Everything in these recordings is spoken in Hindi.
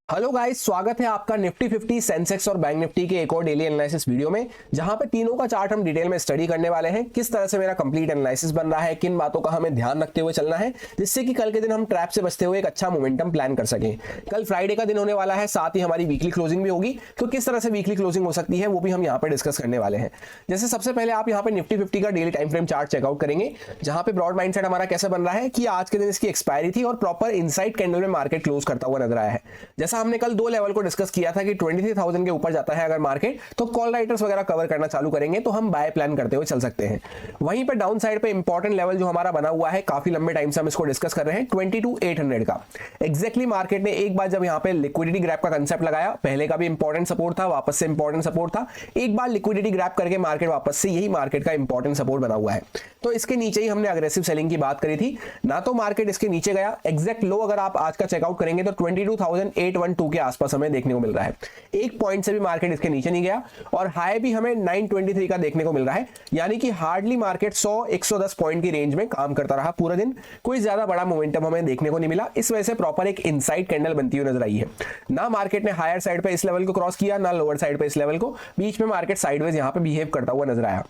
हेलो गाइस, स्वागत है आपका निफ्टी 50 सेंसेक्स और बैंक निफ्टी के एक और डेली एनालिसिस वीडियो में, जहां पे तीनों का चार्ट हम डिटेल में स्टडी करने वाले हैं। किस तरह से मेरा कंप्लीट एनालिसिस बन रहा है, किन बातों का हमें ध्यान रखते हुए चलना है, जिससे कि कल के दिन हम ट्रैप से बचते हुए एक अच्छा मोमेंटम प्लान कर सकें। कल फ्राइडे का दिन होने वाला है, साथ ही हमारी वीकली क्लोजिंग भी होगी, तो किस तरह से वीकली क्लोजिंग हो सकती है वो भी हम यहाँ पे डिस्कस करने वाले हैं। जैसे सबसे पहले आप यहाँ पे निफ्टी 50 का daily time frame chart check out करेंगे, जहां पे ब्रॉड माइंडसेट हमारा कैसे बन रहा है कि आज के दिन इसकी एक्सपायरी थी और प्रॉपर इनसाइड कैंडल में मार्केट क्लोज करता हुआ नजर आया है। जैसा हमने कल दो लेवल को डिस्कस किया था कि 23,000 के ऊपर जाता है अगर मार्केट, तो कॉल राइटर्स वगैरह कवर करना चालू करेंगे तो हम बाय प्लान करते हुए चल सकते हैं। वहीं पे डाउन साइड पे इंपॉर्टेंट लेवल जो हमारा बना हुआ है, काफी लंबे टाइम से हम इसको डिस्कस कर रहे हैं, 22,800 का। एग्जैक्टली मार्केट ने एक बार जब यहाँ पे लिक्विडिटी ग्रैब का कंसेप्ट लगाया, पहले का भी इंपॉर्टेंट सपोर्ट था, वापस से इंपॉर्टेंट सपोर्ट था, एक बार लिक्विडिटी ग्रैब करके मार्केट वापस से यही मार्केट का इंपॉर्टेंट सपोर्ट बना हुआ है। तो इसके नीचे ही हमने अग्रेसिव सेलिंग की बात करी थी ना, तो मार्केट इसके नीचे गया। एग्जैक्ट लो अगर आप आज का चेकआउट करेंगे तो 22,812 के आसपास हमें देखने को मिल रहा है। एक पॉइंट से भी मार्केट इसके नीचे नहीं गया और हाई भी हमें 923 का देखने को मिल रहा है, यानी कि हार्डली मार्केट 100-110 पॉइंट की रेंज में काम करता रहा पूरा दिन। कोई ज्यादा बड़ा मोमेंटम हमें देखने को नहीं मिला, इस वजह से प्रॉपर एक इनसाइड कैंडल बनती हुई नजर आई है। ना मार्केट ने हायर साइड पे इस लेवल को क्रॉस किया, ना लोअर साइड पे इस लेवल को, बीच में मार्केट साइडवेज यहां पे बिहेव करता हुआ नजर आया।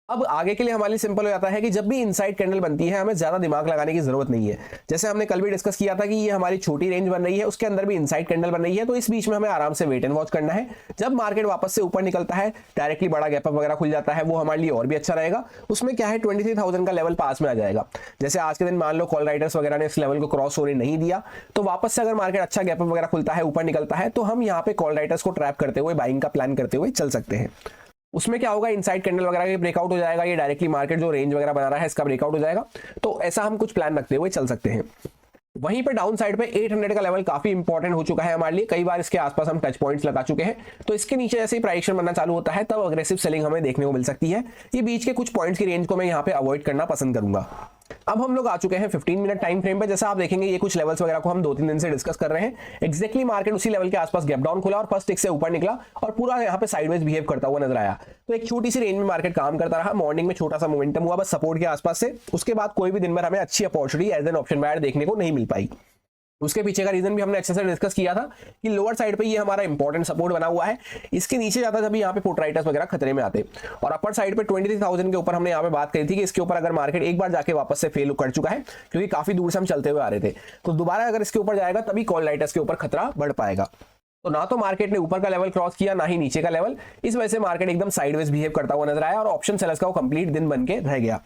अब आगे के लिए हमारे लिए सिंपल हो जाता है कि जब भी इनसाइड कैंडल बनती है हमें ज्यादा दिमाग लगाने की जरूरत नहीं है। जैसे हमने कल भी डिस्कस किया था कि ये हमारी छोटी रेंज बन रही है, उसके अंदर भी इनसाइड कैंडल बन रही है, तो इस बीच में हमें आराम से वेट एंड वॉच करना है। जब मार्केट वापस से ऊपर निकलता है, डायरेक्टली बड़ा गैप अप वगैरह खुल जाता है, वो हमारे लिए और भी अच्छा रहेगा। उसमें क्या है, 23,000 का लेवल पास में आ जाएगा। जैसे आज के दिन मान लो कॉल राइटर्स वगैरह ने इस लेवल को क्रॉस होने नहीं दिया, तो वापस से अगर मार्केट अच्छा गैप अप वगैरह खुलता है, ऊपर निकलता है, तो हम यहाँ पे कॉल राइटर्स को ट्रैप करते हुए बाइंग का प्लान करते हुए चल सकते हैं। उसमें क्या होगा, इनसाइड कैंडल वगैरह का ब्रेकआउट हो जाएगा, ये डायरेक्टली मार्केट जो रेंज वगैरह बना रहा है इसका ब्रेकआउट हो जाएगा, तो ऐसा हम कुछ प्लान रखते हुए चल सकते हैं। वहीं पे डाउन साइड पे 800 का लेवल काफी इंपॉर्टेंट हो चुका है हमारे लिए, कई बार इसके आसपास हम टच पॉइंट्स लगा चुके हैं, तो इसके नीचे जैसे ही प्राइस एक्शन बनना चालू होता है तब अग्रेसिव सेलिंग हमें देखने को मिल सकती है। ये बीच के कुछ पॉइंट्स की रेंज को मैं यहाँ पे अवॉइड करना पसंद करूंगा। अब हम लोग आ चुके हैं 15 मिनट टाइम फ्रेम पे। जैसा आप देखेंगे ये कुछ लेवल्स वगैरह को हम 2-3 दिन से डिस्कस कर रहे हैं। एग्जैक्टली मार्केट उसी लेवल के आसपास गैप डाउन खुला और फर्स्ट टिक से ऊपर निकला और पूरा यहाँ पे साइडवेज बिहेव करता हुआ नजर आया। तो एक छोटी सी रेंज में मार्केट काम करता रहा, मॉर्निंग में छोटा सा मोमेंटम हुआ बस सपोर्ट के आसपास से, उसके बाद कोई भी दिन भर हमें अच्छी opportunity as an option buyer देखने को नहीं मिल पाई। उसके पीछे का रीजन भी हमने अच्छे से डिस्कस किया था कि लोअर साइड पे ये हमारा इंपॉर्टेंट सपोर्ट बना हुआ है, इसके नीचे जाता जब यहाँ पे पुट राइटर्स वगैरह खतरे में आते, और अपर साइड पे 23,000 के ऊपर हमने यहाँ पे बात करी थी कि इसके ऊपर अगर मार्केट एक बार जाके वापस से फेल कर चुका है, क्योंकि काफी दूर से हम चलते हुए आ रहे थे, तो दोबारा अगर इसके ऊपर जाएगा तभी कॉल राइटर्स के ऊपर खतरा बढ़ पाएगा। तो ना तो मार्केट ने ऊपर का लेवल क्रॉस किया, ना ही नीचे का लेवल, इस वजह से मार्केट एकदम साइडवेज बिहेव करता हुआ नजर आया और ऑप्शन सेलर्स का वो कंप्लीट दिन बन के रह गया।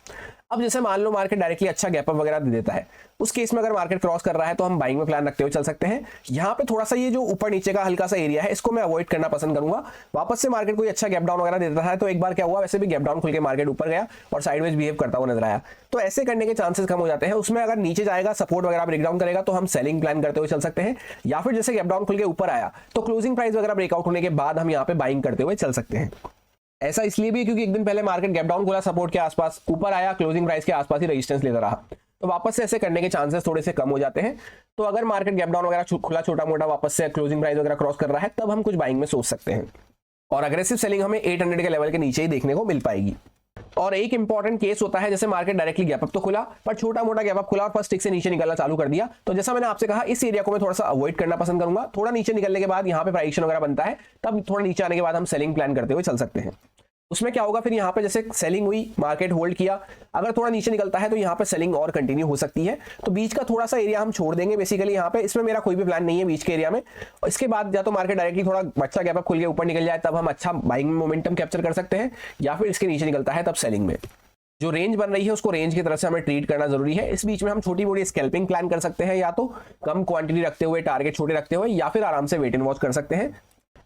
अब जैसे मान लो मार्केट डायरेक्टली अच्छा गैप अप वगैरह दे देता है, उस केस में अगर मार्केट क्रॉस कर रहा है तो हम बाइंग में प्लान रखते हुए चल सकते हैं। यहाँ पे थोड़ा सा ये जो ऊपर नीचे का हल्का सा एरिया है इसको मैं अवॉइड करना पसंद करूंगा। वापस से मार्केट कोई अच्छा गैप डाउन वगैरह देता है, तो एक बार क्या हुआ, वैसे भी गैप डाउन खुल के मार्केट ऊपर गया और साइडवेज बिहेव करता हुआ नजर आया, तो ऐसे करने के चांसेस कम हो जाते हैं। उसमें अगर नीचे जाएगा, सपोर्ट वगैरह ब्रेक डाउन करेगा, तो हम सेलिंग प्लान करते हुए चल सकते हैं, या फिर जैसे गैप डाउन खुल के ऊपर आया तो क्लोजिंग प्राइस वगैरह ब्रेकआउट होने के बाद हम यहाँ पे बाइंग करते हुए चल सकते हैं। ऐसा इसलिए भी क्योंकि एक दिन पहले मार्केट गैप डाउन खुला, सपोर्ट के आसपास, ऊपर आया, क्लोजिंग प्राइस के आसपास ही रेजिस्टेंस लेता रहा, तो वापस से ऐसे करने के चांसेस थोड़े से कम हो जाते हैं। तो अगर मार्केट गैप डाउन वगैरह खुला छोटा मोटा वापस से क्लोजिंग प्राइस वगैरह क्रॉस कर रहा है, तब हम कुछ बाइंग में सोच सकते हैं, और अग्रेसिव सेलिंग हमें 800 के लेवल के नीचे ही देखने को मिल पाएगी। और एक इंपॉर्टेंट केस होता है, जैसे मार्केट डायरेक्टली गैप अप तो खुला पर छोटा मोटा गैप अप खुला और फर्स्ट टिक से नीचे निकलना चालू कर दिया, तो जैसा मैंने आपसे कहा इस एरिया को मैं थोड़ा सा अवॉइड करना पसंद करूंगा। थोड़ा नीचे निकलने के बाद यहाँ पे प्राइस एक्शन वगैरह बनता है, तब थोड़ा नीचे आने के बाद हम सेलिंग प्लान करते हुए चल सकते हैं। उसमें क्या होगा, फिर यहाँ पे जैसे सेलिंग हुई, मार्केट होल्ड किया, अगर थोड़ा नीचे निकलता है तो यहाँ पे सेलिंग और कंटिन्यू हो सकती है, तो बीच का थोड़ा सा एरिया हम छोड़ देंगे बेसिकली यहाँ पे। इसमें मेरा कोई भी प्लान नहीं है बीच के एरिया में। इसके बाद या तो मार्केट डायरेक्टली थोड़ा अच्छा गैप अप खुल के ऊपर निकल जाए, तब हम अच्छा बाइंग मोमेंटम कैप्चर कर सकते हैं, या फिर इसके नीचे निकलता है तब सेलिंग में जो रेंज बन रही है उसको रेंज की तरफ से हमें ट्रीट करना जरूरी है। इस बीच में हम छोटी मोटी स्कैल्पिंग प्लान कर सकते हैं, या तो कम क्वांटिटी रखते हुए, टारगेट छोटे रखते हुए, या फिर आराम से वेट एंड वॉच कर सकते हैं।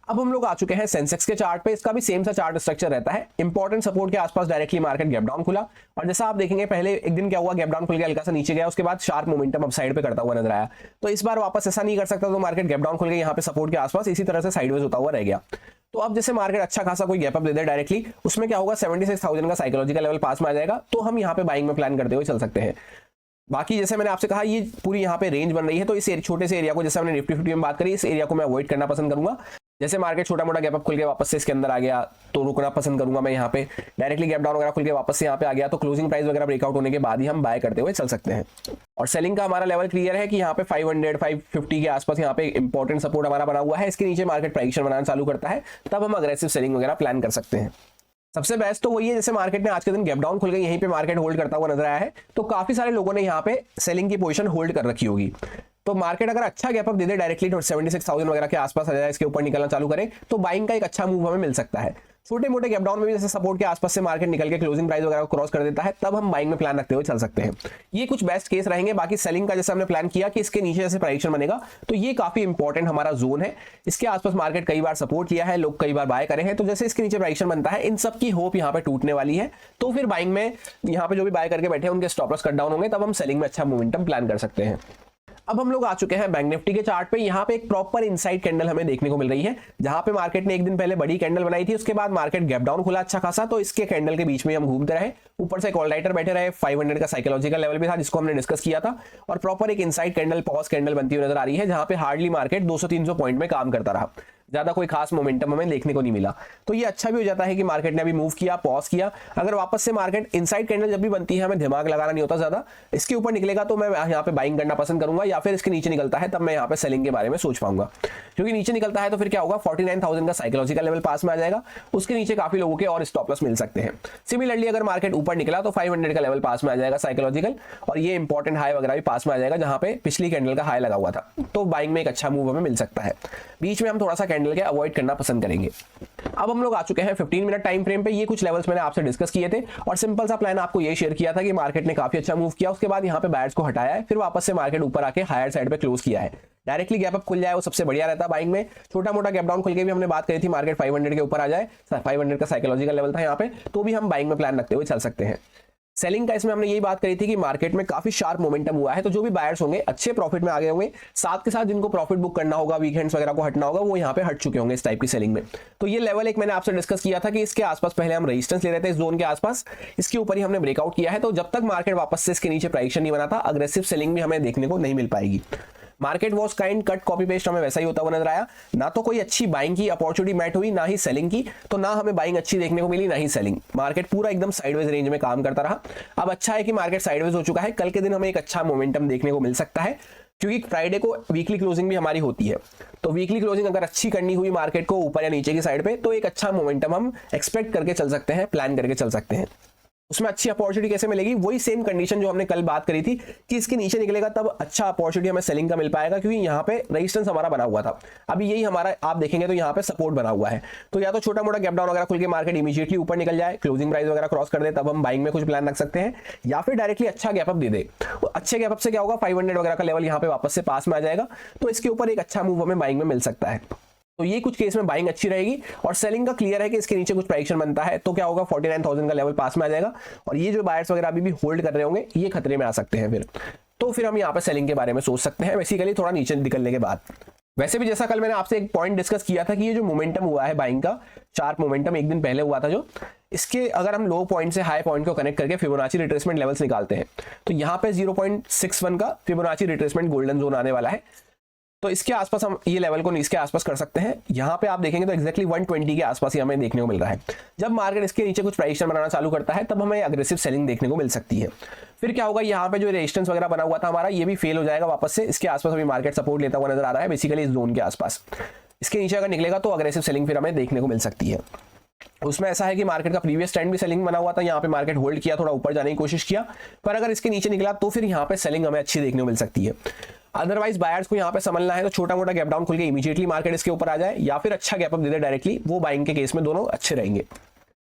अब हम लोग आ चुके हैं सेंसेक्स के चार्ट पे। इसका भी सेम सा चार्ट स्ट्रक्चर रहता है। इंपॉर्टेंट सपोर्ट के आसपास डायरेक्टली मार्केट गैप डाउन खुला, और जैसा आप देखेंगे पहले एक दिन क्या हुआ, गैप डाउन खुल के हल्का सा नीचे गया, उसके बाद शार्प मोमेंटम अप साइड पे करता हुआ नजर आया। तो इस बार वापस ऐसा नहीं कर सकता, तो मार्केट गैप डाउन खुल के यहाँ पे सपोर्ट के आसपास इसी तरह से साइडवेज होता हुआ रह गया। तो अब जैसे मार्केट अच्छा खासा कोई गैप अप दे दे डायरेक्टली, उसमें क्या होगा, 76,000 का साइकोलॉजिकल लेवल पास में आ जाएगा, तो हम यहाँ पे बाइंग में प्लान करते हुए चल सकते हैं। बाकी जैसे मैंने आपसे कहा ये पूरी यहाँ पे रेंज बन रही है, तो इस छोटे से एरिया को, जैसे हमने निफ्टी 50 में बात करी, इस एरिया को मैं अवॉइड करना पसंद करूंगा। जैसे मार्केट छोटा मोटा गैप अप खुल के वापस से इसके अंदर आ गया तो रुकना पसंद करूंगा मैं यहाँ पे। डायरेक्टली गैप डाउन वगैरह खुल के वापस से यहाँ पे आ गया तो क्लोजिंग प्राइस वगैरह ब्रेकआउट होने के बाद ही हम बाय करते हुए चल सकते हैं। और सेलिंग का हमारा लेवल क्लियर है कि यहाँ पे 500 550 के आसपास यहाँ पे इंपॉर्टेंट सपोर्ट हमारा बना हुआ है। इसके नीचे मार्केट प्राइस बनाना चालू करता है तब हम अग्रेसिव सेलिंग वगैरह प्लान कर सकते हैं। सबसे बेस्ट तो वही है, जैसे मार्केट ने आज के दिन गैप डाउन खुल गई, यहीं पे मार्केट होल्ड करता हुआ नजर आया है तो काफी सारे लोगों ने यहाँ पे सेलिंग की पोजीशन होल्ड कर रखी होगी। तो मार्केट अगर अच्छा गैप अप दे दे डायरेक्टली 76,000 वगैरह के आसपास आ जाए, इसके ऊपर निकलना चालू करे तो बाइंग का एक अच्छा मूव हमें मिल सकता है। छोटे मोटे गैप डाउन में भी जैसे सपोर्ट के आसपास से मार्केट निकल के क्लोजिंग प्राइस वगैरह को क्रॉस कर देता है तब हम बाइंग में प्लान रखते हुए चल सकते हैं। ये कुछ बेस्ट केस रहेंगे। बाकी सेलिंग का जैसे हमने प्लान किया कि इसके नीचे जैसे प्राइसेशन बनेगा तो ये काफी इंपॉर्टेंट हमारा जोन है। इसके आसपास मार्केट कई बार सपोर्ट किया है, लोग कई बार बाय करे हैं, तो जैसे इसके नीचे प्राइसेशन बनता है इन सब की होप यहाँ पे टूटने वाली है तो फिर बाइंग में यहाँ पे जो भी बाय करके बैठे हैं उनके स्टॉप लॉस कट डाउन होंगे, तब हम सेलिंग में अच्छा मोमेंटम प्लान कर सकते हैं। अब हम लोग आ चुके हैं बैंक निफ्टी के चार्ट पे। यहाँ पे एक प्रॉपर इनसाइड कैंडल हमें देखने को मिल रही है, जहां पे मार्केट ने एक दिन पहले बड़ी कैंडल बनाई थी, उसके बाद मार्केट गैप डाउन खुला अच्छा खासा, तो इसके कैंडल के बीच में हम घूमते रहे, ऊपर से कॉल राइटर बैठे रहे, 500 का साइकोलॉजिकल लेवल भी था जिसको हमने डिस्कस किया था, और प्रॉपर एक इनसाइड कैंडल पॉज कैंडल बनती हुई नजर आ रही है, जहां पे हार्डली मार्केट 200-300 पॉइंट में काम करता रहा, ज्यादा कोई खास मोमेंटम हमें देखने को नहीं मिला। तो ये अच्छा भी हो जाता है कि मार्केट ने अभी मूव किया, पॉज किया। अगर वापस से मार्केट इनसाइड कैंडल जब भी बनती है हमें दिमाग लगाना नहीं होता ज्यादा, इसके ऊपर निकलेगा तो मैं यहाँ पे बाइंग करना पसंद करूंगा, या फिर इसके नीचे निकलता है तब मैं यहाँ पे सेलिंग के बारे में सोच पाऊंगा। क्योंकि नीचे निकलता है तो फिर क्या होगा, 49,000 का साइकोलॉजिकल लेवल पास में आ जाएगा, उसके नीचे काफी लोगों के और स्टॉप लॉस मिल सकते हैं। सिमिलरली अगर मार्केट ऊपर निकला तो 500 का लेवल पास में आ जाएगा साइकोलॉजिकल, और ये इंपॉर्टेंट हाई वगैरह भी पास में आ जाएगा जहां पे पिछली कैंडल का हाई लगा हुआ था, तो बाइंग में एक अच्छा मूव हमें मिल सकता है। बीच में हम थोड़ा सा कैंडल के अवॉइड करना पसंद करेंगे। अब हम लोग आ चुके हैं 15 मिनट टाइम फ्रेम पे। ये कुछ लेवल्स मैंने आपसे डिस्कस किए थे और सिंपल सा प्लान आपको ये शेयर किया था कि मार्केट ने काफी अच्छा मूव किया, उसके बाद यहाँ पे बायर्स को हटाया है, फिर वापस से मार्केट ऊपर आके हायर साइड पे क्लोज किया है। डायरेक्टली गैप अप खुल जाए वो सबसे बढ़िया रहता है बाइंग में। छोटा मोटा गैप डाउन खुल के भी हमने बात करी थी, मार्केट 500 के ऊपर आ जाए, 500 का साइकोलॉजिकल लेवल था यहाँ पे, तो भी हम बाइंग में प्लान रखते हुए चल सकते हैं। सेलिंग का इसमें हमने यही बात करी थी कि मार्केट में काफी शार्प मोमेंटम हुआ है, तो जो भी बायर्स होंगे अच्छे प्रॉफिट में आ गए होंगे, साथ के साथ जिनको प्रॉफिट बुक करना होगा, वीकेंड्स वगैरह को हटना होगा, वो यहाँ पे हट चुके होंगे इस टाइप की सेलिंग में। तो ये लेवल एक मैंने आपसे डिस्कस किया था कि इसके आसपास पहले हम रेजिस्टेंस ले रहे थे, इस जोन के आसपास, इसके ऊपर ही हमने ब्रेकआउट किया है, तो जब तक मार्केट वापस से इसके नीचे प्राइसेशन नहीं बना था अग्रेसिव सेलिंग भी हमें देखने को नहीं मिल पाएगी। Market was kind cut copy paste हमें वैसा ही होता हुआ नजर आया, ना तो कोई अच्छी बाइंग की अपॉर्चुनिटी मैट हुई, ना ही सेलिंग की, तो ना हमें बाइंग अच्छी देखने को मिली ना ही सेलिंग। मार्केट पूरा एकदम साइडवेज रेंज में काम करता रहा। अब अच्छा है कि मार्केट साइडवेज हो चुका है, कल के दिन हमें एक अच्छा मोमेंटम देखने को मिल सकता है, क्योंकि फ्राइडे को वीकली क्लोजिंग भी हमारी होती है, तो वीकली क्लोजिंग अगर अच्छी करनी हुई मार्केट को ऊपर या नीचे की साइड पे, तो एक अच्छा मोमेंटम हम एक्सपेक्ट करके चल सकते हैं, प्लान करके चल सकते हैं। उसमें अच्छी अपॉर्चुनिटी कैसे मिलेगी, वही सेम कंडीशन जो हमने कल बात करी थी कि इसके नीचे निकलेगा तब अच्छा अपॉर्चुनिटी हमें सेलिंग का मिल पाएगा, क्योंकि यहाँ पे रेजिस्टेंस हमारा बना हुआ था। अभी यही हमारा आप देखेंगे तो यहाँ पे सपोर्ट बना हुआ है, तो या तो छोटा मोटा गैप डाउन वगैरह खुल के मार्केट इमीडिएटली ऊपर निकल जाए, क्लोजिंग प्राइस वगैरह क्रॉस कर दे, तब हम बाइंग में कुछ प्लान रख सकते हैं, या फिर डायरेक्टली अच्छा गैप अप दे दे। अच्छे गैप अप से क्या होगा, 500 वगैरह का लेवल यहाँ पे वापस से पास में आ जाएगा, तो इसके ऊपर एक अच्छा मूव हमें बाइंग में मिल सकता है। तो ये कुछ केस में बाइंग अच्छी रहेगी, और सेलिंग का क्लियर है कि इसके नीचे कुछ प्राइसेशन बनता है तो क्या होगा, 49,000 का लेवल पास में आ जाएगा, और ये जो बायर्स वगैरह अभी भी होल्ड कर रहे होंगे ये खतरे में आ सकते हैं फिर, तो फिर हम यहाँ पे सेलिंग के बारे में सोच सकते हैं बेसिकली थोड़ा नीचे निकलने के बाद। वैसे भी जैसा कल मैंने आपसे एक पॉइंट डिस्कस किया था कि ये जो मोमेंटम हुआ है बाइंग का, शार्प मोमेंटम एक दिन पहले हुआ था जो, इसके अगर हम लो पॉइंट से हाई पॉइंट को कनेक्ट करके फिबोनाची रिट्रेसमेंट लेवल्स निकालते हैं, तो यहाँ पे 0.61 का फिबोनाची रिट्रेसमेंट गोल्डन जोन आने वाला है, तो इसके आसपास हम ये लेवल को इसके आसपास कर सकते हैं। यहाँ पे आप देखेंगे तो एक्जैक्टली 120 के आसपास ही हमें देखने को मिल रहा है। जब मार्केट इसके नीचे कुछ प्राइसेशन बनाना चालू करता है तब हमें अग्रेसिव सेलिंग देखने को मिल सकती है। फिर क्या होगा, यहाँ पे जो रेजिस्टेंस वगैरह बना हुआ था हमारा, ये भी फेल हो जाएगा वापस से, इसके आसपास अभी मार्केट सपोर्ट लेता हुआ नजर आ रहा है बेसिकली इस जोन के आसपास। इसके नीचे अगर निकलेगा तो अग्रेसिव सेलिंग फिर हमें देखने को मिल सकती है। उसमें ऐसा है कि मार्केट का प्रीवियस ट्रेंड भी सेलिंग बना हुआ था, यहाँ पे मार्केट होल्ड किया, थोड़ा ऊपर जाने की कोशिश किया, पर अगर इसके नीचे निकला तो फिर यहाँ पे सेलिंग हमें अच्छी देखने को मिल सकती है। अदरवाइज बायर्स को यहाँ पे समझना है तो छोटा मोटा गैप डाउन खुल के इमीडिएटली मार्केट इसके ऊपर आ जाए, या फिर अच्छा गैप अप दे दे डायरेक्टली, वो बाइंग के केस में दोनों अच्छे रहेंगे।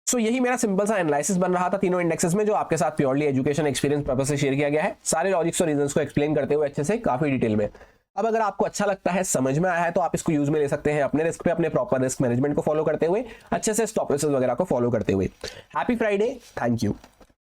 सो यही मेरा सिंपल सा एनालिसिस बन रहा था तीनों इंडेक्सेस में, जो आपके साथ प्योरली एजुकेशन एक्सपीरियंस पर्पस से शेयर किया गया है, सारे लॉजिक्स और रीजंस को एक्सप्लेन करते हुए अच्छे से काफी डिटेल में। अब अगर आपको अच्छा लगता है, समझ में आया है, तो आप इसको यूज में ले सकते हैं अपने रिस्क पे, अपने प्रॉपर रिस्क मैनेजमेंट को फॉलो करते हुए, अच्छे से स्टॉप लॉसेस वगैरह को फॉलो करते हुए। Happy Friday, thank you.